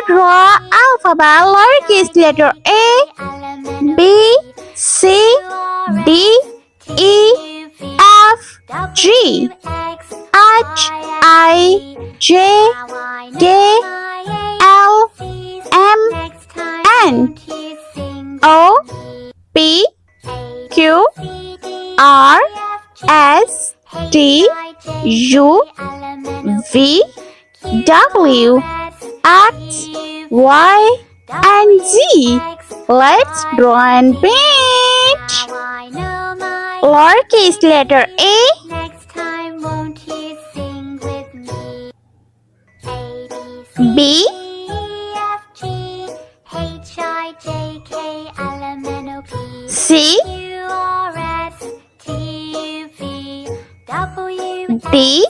draw alphabet lowercase letter A, B, C, D, E, F, G, H, I, J, K, L, M, N, O, P, Q, R, S, T, U, V, W, X, Y, and Z. Let's draw and paint. Lowercase letter A, B, C, D, E,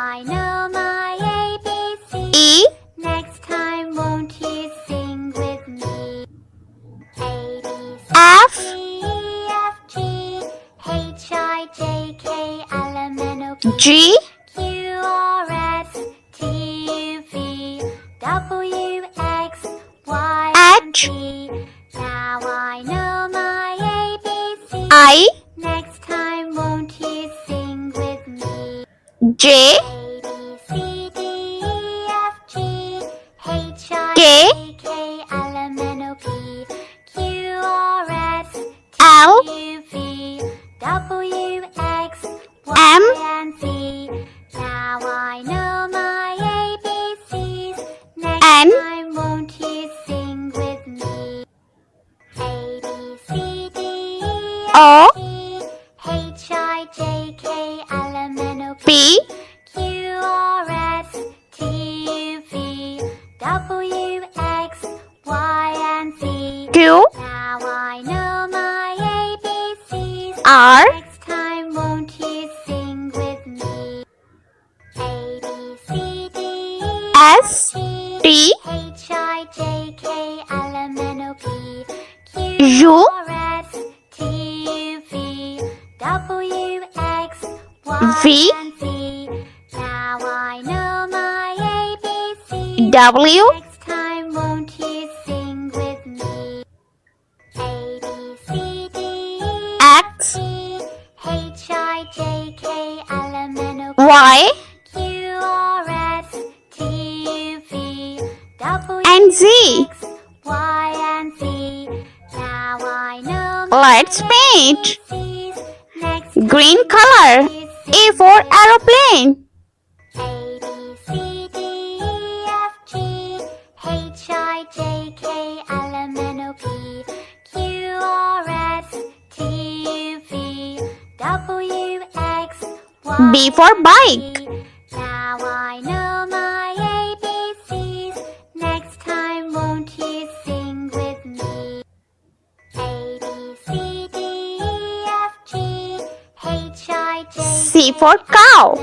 F, G, H, I, J, K, L, M, N, O, P, Q, R, S, T, U, V, W, X, Y, and Z. Let's paint. Green color. A for aeroplane. B for bike. C for cow.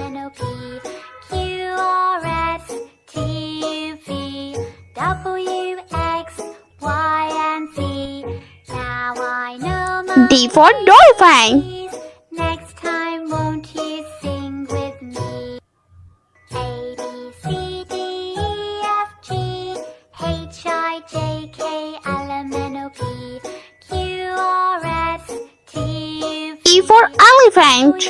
D for dolphin. E for elephant.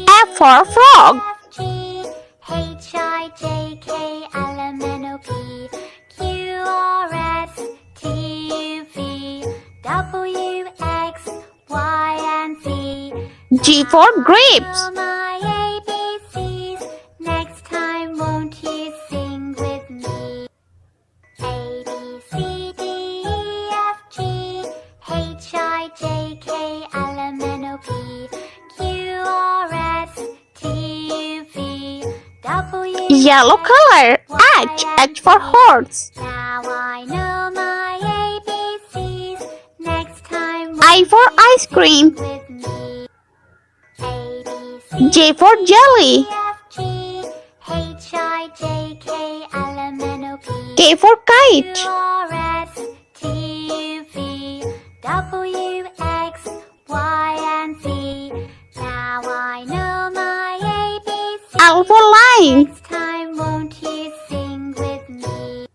F for frog. G for grapes. Yellow color. H. H for horse. I for ice cream. J for jelly. K for kite. coin. Next time won't you sing with me?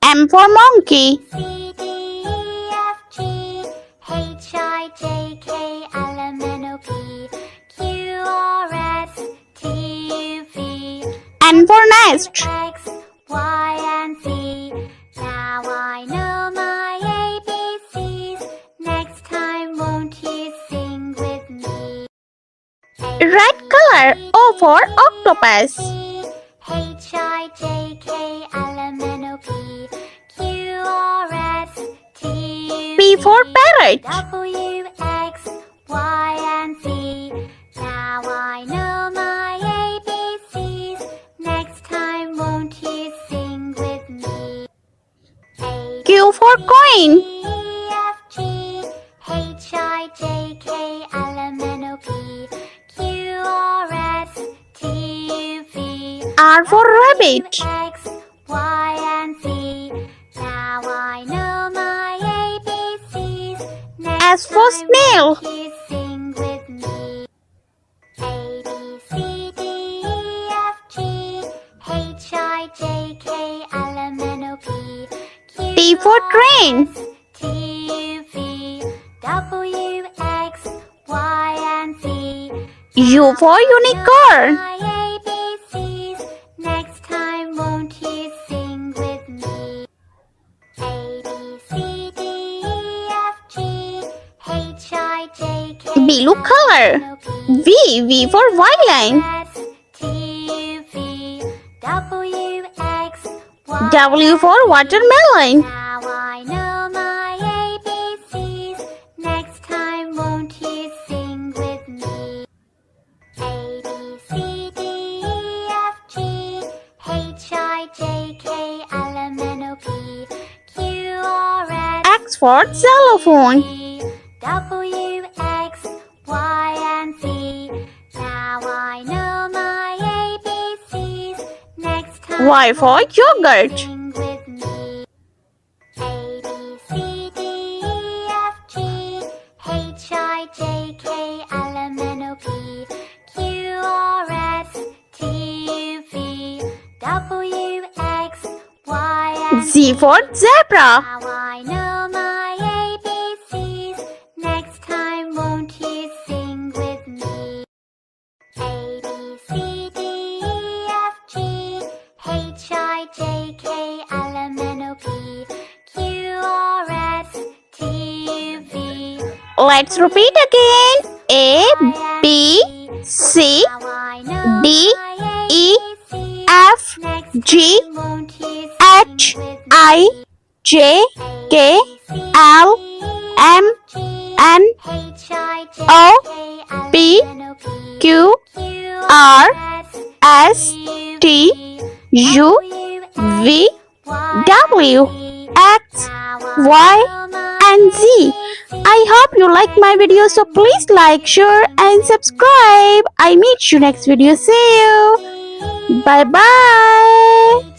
M for monkey. C, D, E, F, G, H, I, J, K, L, M, N, O, P, Q, R, S, T, U, V, N for nest. X, Y, and Z. Now I know my ABCs. Next time won't you sing with me? Red color. O for octopus. H, I, J, K, L, M, N, O, P, Q, R, S, T, U, P for parrot. W, X, Y, and Z. Now I know my ABCs. Next time won't you sing with me? Q for coin. E, F, G, H, I, J, K, L, M, N, O, P, Q, R, S, T, U, V, R for rabbit. X, Y, and Z. Now I know my ABCs. Next S for time snail. won't you sing with me? A, B, C, D, E, F, G, H, I, J, K, L, M, N, O, P, Q, T for train. R, S, T, U, V, W, X, Y, and Z. U for unicorn. My ABCs. Next time won't you sing with me? A, B, C, D, E, F, G, H, I, J, K, Blue color. V for violin. S, T, U, V, W, X, Y, W for watermelon. Now I know my ABCs. Next time won't you sing with me? A, B, C, D, E, F, G, H, I, J, K, L, M, N, O, P, Q, R, S, X for xylophone. T, W, X, Y, and Z. Now I know my ABCs. Next time Y for yogurt. sing with me. A, B, C, D, E, F, G, H, I, J, K, L, M, N, O, P, Q, R, S, T, U, V, W, X, Y, and Z for zebra. Now I know my ABCs. Next time won't you sing with me? A, B, C, D, E, F, G, H, I, J, K, L, M, N, O, P, Q, R, S, T, U, V. Let's repeat again. A, B, C, Now I know D, my E, ABCs. F, Next G, time won't you H, sing with I, me? J, K, L, M, N, O, P, Q, R, S, T, U, V, W, X, Y, and Z. I hope you like my video, so please like, share and subscribe. I meet you next video. See you. Bye bye.